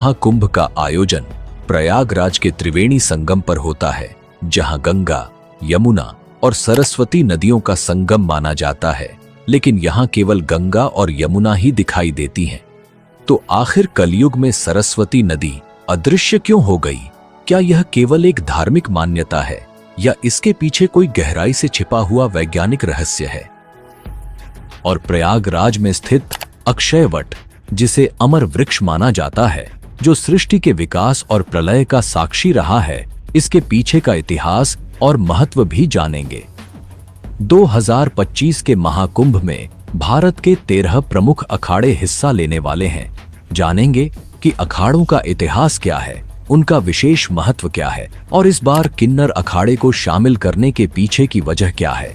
महाकुंभ का आयोजन प्रयागराज के त्रिवेणी संगम पर होता है, जहां गंगा, यमुना और सरस्वती नदियों का संगम माना जाता है। लेकिन यहां केवल गंगा और यमुना ही दिखाई देती हैं। तो आखिर कलयुग में सरस्वती नदी अदृश्य क्यों हो गई? क्या यह केवल एक धार्मिक मान्यता है या इसके पीछे कोई गहराई से छिपा हुआ वैज्ञानिक रहस्य है? और प्रयागराज में स्थित अक्षयवट, जिसे अमर वृक्ष माना जाता है, जो सृष्टि के विकास और प्रलय का साक्षी रहा है, इसके पीछे का इतिहास और महत्व भी जानेंगे। 2025 के महाकुंभ में भारत के 13 प्रमुख अखाड़े हिस्सा लेने वाले हैं। जानेंगे कि अखाड़ों का इतिहास क्या है, उनका विशेष महत्व क्या है और इस बार किन्नर अखाड़े को शामिल करने के पीछे की वजह क्या है।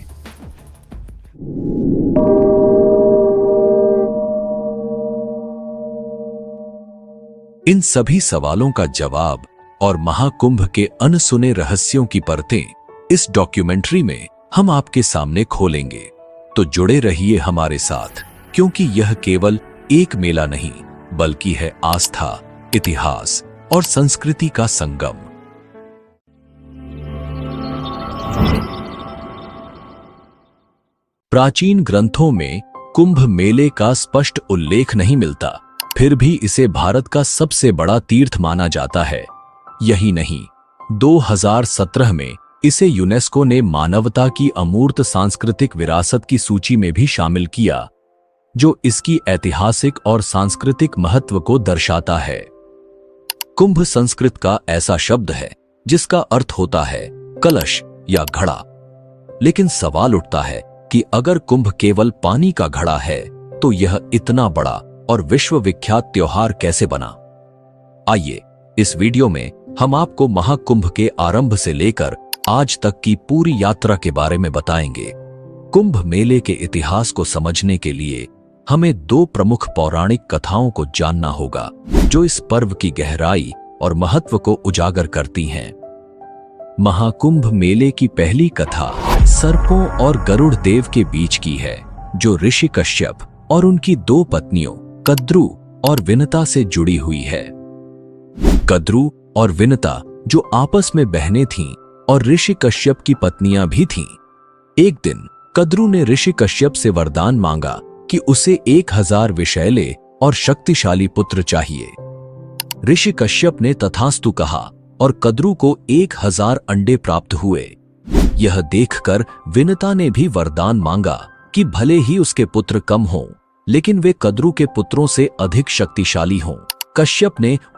इन सभी सवालों का जवाब और महाकुंभ के अनसुने रहस्यों की परतें इस डॉक्यूमेंट्री में हम आपके सामने खोलेंगे। तो जुड़े रहिए हमारे साथ, क्योंकि यह केवल एक मेला नहीं, बल्कि है आस्था, इतिहास और संस्कृति का संगम। प्राचीन ग्रंथों में कुंभ मेले का स्पष्ट उल्लेख नहीं मिलता, फिर भी इसे भारत का सबसे बड़ा तीर्थ माना जाता है। यही नहीं, 2017 में इसे यूनेस्को ने मानवता की अमूर्त सांस्कृतिक विरासत की सूची में भी शामिल किया, जो इसकी ऐतिहासिक और सांस्कृतिक महत्व को दर्शाता है। कुंभ संस्कृत का ऐसा शब्द है जिसका अर्थ होता है कलश या घड़ा। लेकिन सवाल उठता है कि अगर कुंभ केवल पानी का घड़ा है, तो यह इतना बड़ा और विश्वविख्यात त्योहार कैसे बना? आइए, इस वीडियो में हम आपको महाकुंभ के आरंभ से लेकर आज तक की पूरी यात्रा के बारे में बताएंगे। कुंभ मेले के इतिहास को समझने के लिए हमें 2 प्रमुख पौराणिक कथाओं को जानना होगा, जो इस पर्व की गहराई और महत्व को उजागर करती हैं। महाकुंभ मेले की पहली कथा सर्पों और गरुड़ देव के बीच की है, जो ऋषि कश्यप और उनकी 2 पत्नियों कद्रू और विनता से जुड़ी हुई है। कद्रू और विनता जो आपस में बहनें थीं और ऋषि कश्यप की पत्नियां भी थीं। एक दिन कद्रू ने ऋषि कश्यप से वरदान मांगा कि उसे 1000 विषैले और शक्तिशाली पुत्र चाहिए। ऋषि कश्यप ने तथास्तु कहा और कद्रू को 1000 अंडे प्राप्त हुए। यह देखकर विनता ने भी वरदान मांगा कि भले ही उसके पुत्र कम हों, लेकिन वे कद्रू के पुत्रों से अधिक शक्तिशाली हों। कश्यप ने